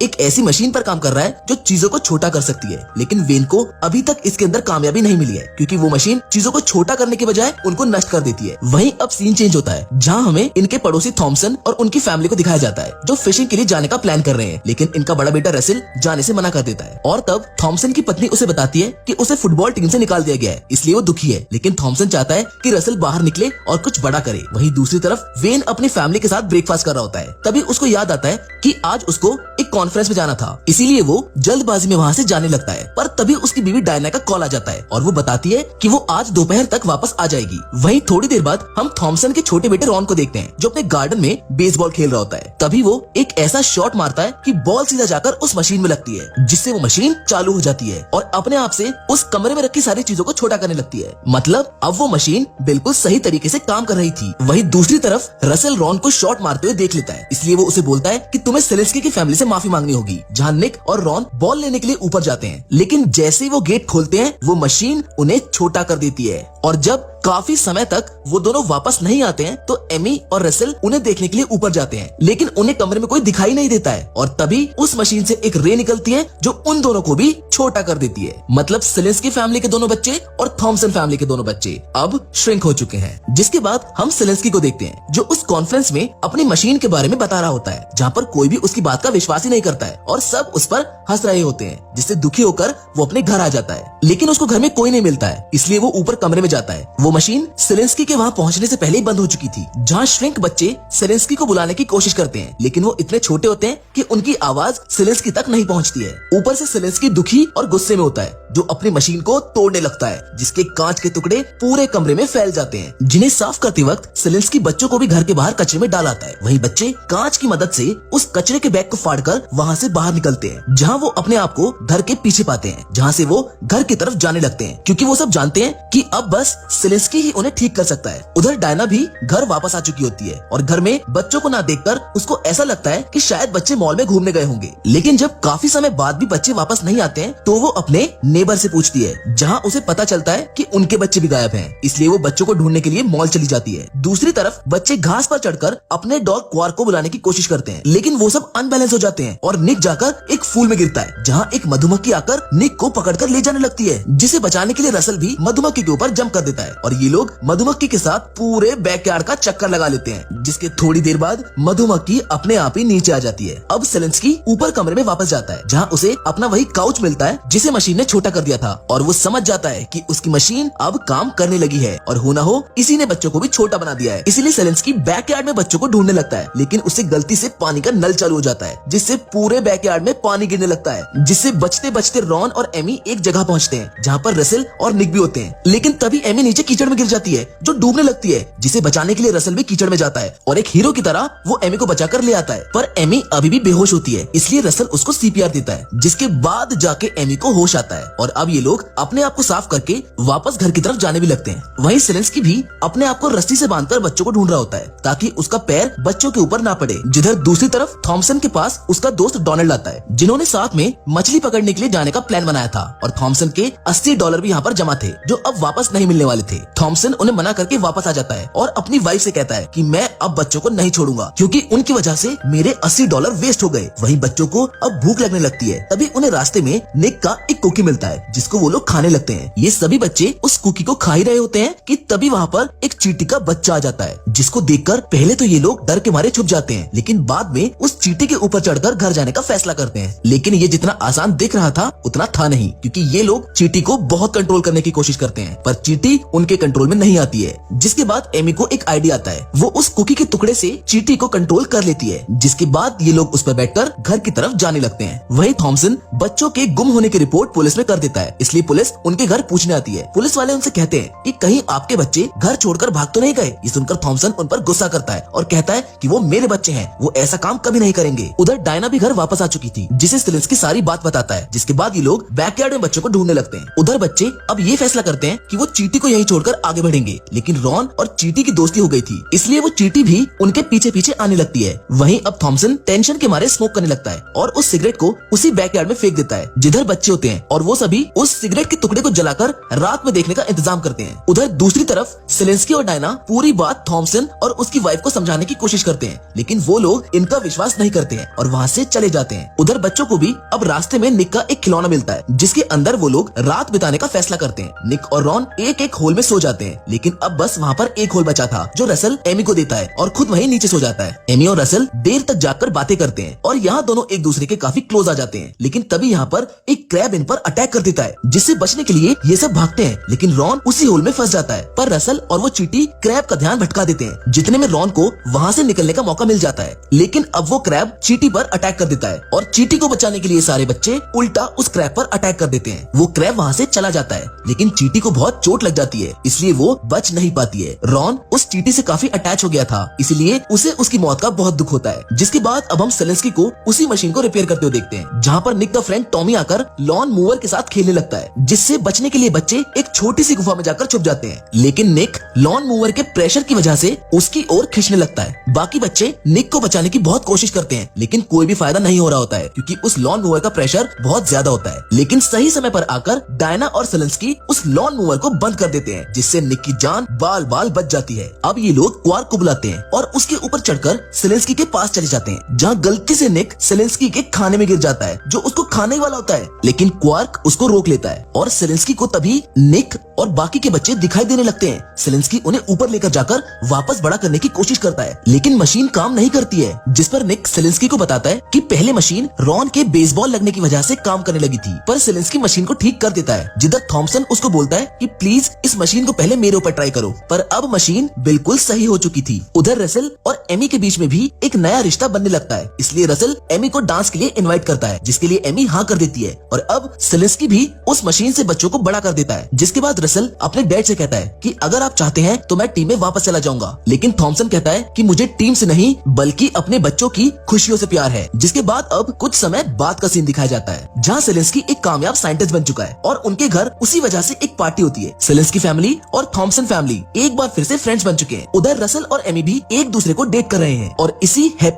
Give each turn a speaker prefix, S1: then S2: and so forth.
S1: एक ऐसी मशीन पर काम कर रहा है जो चीजों को छोटा कर सकती है, लेकिन वेन को अभी तक इसके अंदर कामयाबी नहीं मिली है क्योंकि वो मशीन चीजों को छोटा करने के बजाय उनको नष्ट कर देती है। वहीं अब सीन चेंज होता है जहाँ हमें इनके पड़ोसी थॉमसन और उनकी फैमिली को दिखाया जाता है जो फिशिंग के लिए जाने का प्लान कर रहे हैं, लेकिन इनका बड़ा बेटा रसेल जाने से मना कर देता है। और तब थॉमसन की पत्नी उसे बताती है कि उसे फुटबॉल टीम से निकाल दिया गया है, इसलिए वो दुखी है, लेकिन थॉमसन चाहता है कि रसेल बाहर निकले और कुछ बड़ा करे। वहीं दूसरी तरफ वेन अपनी फैमिली के साथ ब्रेकफास्ट कर रहा होता है। तभी उसको याद आता है कि आज उसको एक कॉन्फ्रेंस में जाना था, इसीलिए वो जल्दबाजी में वहाँ से जाने लगता है। पर तभी उसकी बीवी डायना का कॉल आ जाता है और वो बताती है कि वो आज दोपहर तक वापस आ जाएगी। वहीं थोड़ी देर बाद हम थॉमसन के छोटे बेटे रॉन को देखते हैं जो अपने गार्डन में बेसबॉल खेल रहा होता है। तभी वो एक ऐसा शॉट मारता है कि बॉल सीधा जाकर उस मशीन में लगती है, जिससे वो मशीन चालू हो जाती है और अपने आप से उस कमरे में रखी सारी चीजों को छोटा करने लगती है। मतलब अब वो मशीन बिल्कुल सही तरीके से काम कर रही थी। वहीं दूसरी तरफ रसेल रॉन को शॉट मारते हुए देख लेता है, इसलिए वो उसे बोलता है कि तुम्हें सेलेंस्की की फैमिली से माफी मांगनी होगी। जहाँ निक और रॉन बॉल लेने के लिए ऊपर जाते हैं, लेकिन जैसे ही वो गेट खोलते हैं वो मशीन उन्हें छोटा कर देती है। और जब काफी समय तक वो दोनों वापस नहीं आते हैं तो एमी और रसेल उन्हें देखने के लिए ऊपर जाते हैं, लेकिन उन्हें कमरे में कोई दिखाई नहीं देता है। और तभी उस मशीन से एक रे निकलती है जो उन दोनों को भी छोटा कर देती है। मतलब सेलेंस्की फैमिली के दोनों बच्चे और थॉमसन फैमिली के दोनों बच्चे अब श्रिंक हो चुके हैं। जिसके बाद हम सेलेंस्की को देखते हैं जो उस कॉन्फ्रेंस में अपनी मशीन के बारे में बता रहा होता है, जहाँ पर कोई भी उसकी बात का विश्वास ही नहीं करता है और सब उस पर हंस रहे होते हैं, जिससे दुखी होकर वो अपने घर आ जाता है। लेकिन उसको घर में कोई नहीं मिलता है, इसलिए वो ऊपर कमरे में जाता है। वो मशीन सेलेंस्की के वहाँ पहुँचने से पहले ही बंद हो चुकी थी, जहाँ श्रिंक बच्चे सेलेंस्की को बुलाने की कोशिश करते हैं, लेकिन वो इतने छोटे होते हैं कि उनकी आवाज सेलेंस्की तक नहीं पहुँचती है। ऊपर से सेलेंस्की दुखी और गुस्से में होता है जो अपनी मशीन को तोड़ने लगता है, जिसके कांच के टुकड़े पूरे कमरे में फैल जाते हैं, जिन्हें साफ करते वक्त सेलेंस्की बच्चों को भी घर के बाहर कचरे में डाल आता है। वहीं बच्चे कांच की मदद से उस कचरे के बैग को फाड़कर वहाँ से बाहर निकलते हैं, जहाँ वो अपने आप को घर के पीछे पाते हैं, जहाँ से वो घर की तरफ जाने लगते हैं, क्योंकि वो सब जानते हैं कि अब बस सेलेंस्की ही उन्हें ठीक कर सकता है। उधर डायना भी घर वापस आ चुकी होती है और घर में बच्चों को ना देखकर उसको ऐसा लगता है कि शायद बच्चे मॉल में घूमने गए होंगे। लेकिन जब काफी समय बाद भी बच्चे वापस नहीं आते हैं तो वो अपने नेबर से पूछती है, जहाँ उसे पता चलता है कि उनके बच्चे भी गायब हैं, इसलिए वो बच्चों को ढूंढने के लिए मॉल चली जाती है। दूसरी तरफ बच्चे घास पर चढ़कर अपने डॉग क्वार्क को बुलाने की कोशिश करते हैं, लेकिन वो सब अनबैलेंस हो जाते हैं और निक जाकर एक फूल में गिरता है, जहाँ एक मधुमक्खी आकर निक को पकड़कर ले जाने लगती है, जिसे बचाने के लिए रसेल भी मधुमक्खी के ऊपर जंप कर देता है और ये लोग मधुमक्खी के साथ पूरे बैकयार्ड का चक्कर लगा लेते हैं, जिसके थोड़ी देर बाद मधुमक्खी अपने आप ही नीचे आ जाती है। अब सेलेंस्की ऊपर कमरे में वापस जाता है, जहाँ उसे अपना वही काउच मिलता है जिसे मशीन ने छोटा कर दिया था और वो समझ जाता है कि उसकी मशीन अब काम करने लगी है और हो ना हो इसी ने बच्चों को भी छोटा बना दिया है। इसीलिए सेलेंस्की बैकयार्ड में बच्चों को ढूंढने लगता है, लेकिन उससे गलती से पानी का नल चालू हो जाता है, जिससे पूरे बैकयार्ड में पानी गिरने लगता है, जिससे बचते बचते रॉन और एमी एक जगह पहुंचते हैं जहाँ पर रसेल और निक भी होते हैं। लेकिन तभी एमी नीचे कीचड़ में गिर जाती है जो डूबने लगती है, जिसे बचाने के लिए रसेल भी कीचड़ में जाता है और एक हीरो की तरह वो एमी को बचाकर ले आता है। पर एमी अभी भी बेहोश होती है, इसलिए रसेल उसको सीपीआर देता है, जिसके बाद जाके एमी को होश आता है और अब ये लोग अपने आप को साफ करके वापस घर की तरफ जाने भी लगते हैं। वहीं सेलेंस्की भी अपने आप को रस्सी से बांधकर बच्चों को ढूंढ रहा होता है ताकि उसका पैर बच्चों के ऊपर ना पड़े। जिधर दूसरी तरफ थॉमसन के पास उसका दोस्त डोनाल्ड आता है, जिन्होंने साथ में मछली पकड़ने के लिए जाने का प्लान बनाया था और थॉमसन के $80 भी यहाँ पर जमा थे जो अब वापस नहीं मिलने वाले थे। थॉमसन उन्हें मना करके वापस आ जाता है और अपनी वाइफ से कहता है कि मैं अब बच्चों को नहीं छोड़ूंगा क्योंकि उनकी वजह से मेरे $80 वेस्ट हो गए। वहीं बच्चों को अब भूख लगने लगती है। तभी उन्हें रास्ते में निक का एक कुकी मिलता है जिसको वो लोग खाने लगते हैं। ये सभी बच्चे उस कुकी को खा ही रहे होते हैं कि तभी वहाँ पर एक चींटी का बच्चा आ जाता है, जिसको देखकर पहले तो ये लोग डर के मारे छुप जाते हैं, लेकिन बाद में उस चींटी के ऊपर चढ़कर घर जाने का फैसला करते हैं। लेकिन ये जितना आसान दिख रहा था उतना था नहीं, क्योंकि ये लोग चींटी को बहुत कंट्रोल करने की कोशिश करते हैं, पर चींटी उनके कंट्रोल में नहीं आती है। जिसके बाद एमी को एक आइडिया आता है, वो उस कुकी के टुकड़े से चींटी को कंट्रोल कर लेती है, जिसके बाद ये लोग उस पर बैठकर घर की तरफ जाने लगते हैं। वहीं थॉमसन बच्चों के गुम होने की रिपोर्ट पुलिस में कर देता है, इसलिए पुलिस उनके घर पूछने आती है। पुलिस वाले उनसे कहते हैं कि कहीं आपके बच्चे घर छोड़कर भाग तो नहीं गए। ये सुनकर थॉमसन उन पर गुस्सा करता है और कहता है कि वो मेरे बच्चे हैं, वो ऐसा काम कभी नहीं करेंगे। उधर डायना भी घर वापस आ चुकी थी, जिसे सेलेंस्की सारी बात बताता है, जिसके बाद ये लोग बैकयार्ड में बच्चों को ढूंढने लगते हैं। उधर बच्चे अब ये फैसला करते हैं कि वो चींटी को यहीं छोड़कर आगे बढ़ेंगे, लेकिन रॉन और चींटी की दोस्ती हो गई थी, इसलिए वो चींटी भी उनके पीछे पीछे आने लगती है। वहीं अब थॉमसन टेंशन के मारे स्मोक करने लगता है और उस सिगरेट को उसी बैकयार्ड में फेंक देता है जिधर बच्चे होते हैं और वो सभी सभी उस सिगरेट के टुकड़े को जलाकर रात में देखने का इंतजाम करते हैं। उधर दूसरी तरफ सेलेंस्की और डायना पूरी बात थॉमसन और उसकी वाइफ को समझाने की कोशिश करते हैं, लेकिन वो लोग इनका विश्वास नहीं करते हैं और वहाँ से चले जाते हैं। उधर बच्चों को भी अब रास्ते में निक का एक खिलौना मिलता है, जिसके अंदर वो लोग रात बिताने का फैसला करते हैं। निक और रॉन एक एक होल में सो जाते हैं, लेकिन अब बस वहाँ पर एक होल बचा था जो रसल एमी को देता है और खुद वहीं नीचे सो जाता है। एमी और रसल देर तक जागकर बातें करते हैं और यहाँ दोनों एक दूसरे के काफी क्लोज आ जाते हैं, लेकिन तभी यहाँ पर एक क्रैब इन पर अटैक कर देता है, जिससे बचने के लिए ये सब भागते हैं, लेकिन रॉन उसी होल में फंस जाता है। पर रसल और वो चींटी क्रैब का ध्यान भटका देते हैं, जितने में रॉन को वहाँ से निकलने का मौका मिल जाता है, लेकिन अब वो क्रैब चींटी पर अटैक कर देता है और चींटी को बचाने के लिए सारे बच्चे उल्टा उस क्रैब पर अटैक कर देते हैं। वो क्रैब वहाँ से चला जाता है, लेकिन चींटी को बहुत चोट लग जाती है, इसलिए वो बच नहीं पाती है। रॉन उस चींटी से काफी अटैच हो गया था, इसलिए उसे उसकी मौत का बहुत दुख होता है। जिसके बाद अब हम सेलेंस्की को उसी मशीन को रिपेयर करते हुए देखते हैं, जहाँ पर निक का फ्रेंड टॉमी आकर लॉन मूवर के साथ खेलने लगता है, जिससे बचने के लिए बच्चे एक छोटी सी गुफा में जाकर छुप जाते हैं, लेकिन निक लॉन मूवर के प्रेशर की वजह से उसकी ओर खींचने लगता है। बाकी बच्चे निक को बचाने की बहुत कोशिश करते हैं, लेकिन कोई भी फायदा नहीं हो रहा होता है, क्योंकि उस लॉन मूवर का प्रेशर बहुत ज्यादा होता है। लेकिन सही समय पर आकर डायना और सेलेंस्की उस लॉन मूवर को बंद कर देते हैं, जिससे निक की जान बाल बाल बच जाती है। अब ये लोग क्वार्क को बुलाते हैं और उसके ऊपर चढ़कर सेलेंस्की के पास चले जाते हैं, जहाँ गलती से निक सेलेंस्की के खाने में गिर जाता है, जो उसको खाने वाला होता है, लेकिन क्वार्क उसको रोक लेता है और सेलेंस्की को तभी निक और बाकी के बच्चे दिखाई देने लगते हैं। सेलेंस्की उन्हें ऊपर लेकर जाकर वापस बड़ा करने की कोशिश करता है, लेकिन मशीन काम नहीं करती है, जिस पर निक सेलेंस्की को बताता है कि पहले मशीन रॉन के बेसबॉल लगने की वजह से काम करने लगी थी। पर सेलेंस्की मशीन को ठीक कर देता है, जिधर थॉमसन उसको बोलता है कि प्लीज इस मशीन को पहले मेरे ऊपर ट्राई करो, पर अब मशीन बिल्कुल सही हो चुकी थी। उधर रसल और एमी के बीच में भी एक नया रिश्ता बनने लगता है, इसलिए रसल एमी को डांस के लिए इन्वाइट करता है, जिसके लिए एमी हाँ कर देती है और अब सेलेंस्की भी उस मशीन से बच्चों को बड़ा कर देता है। जिसके बाद रसल अपने डैड से कहता है कि अगर आप चाहते हैं तो मैं टीम में वापस चला जाऊंगा, लेकिन थॉमसन कहता है कि मुझे टीम से नहीं बल्कि अपने बच्चों की खुशियों से प्यार है। जिसके बाद अब कुछ समय बाद का सीन दिखाया जाता है, जहाँ सेलेंस्की एक कामयाब साइंटिस्ट बन चुका है और उनके घर उसी वजह से एक पार्टी होती है। सेलेंस्की फैमिली और थॉमसन फैमिली एक बार फिर से फ्रेंड्स बन चुके हैं। उधर रसल और एमी भी एक दूसरे को डेट कर रहे हैं और इसी हैप्पी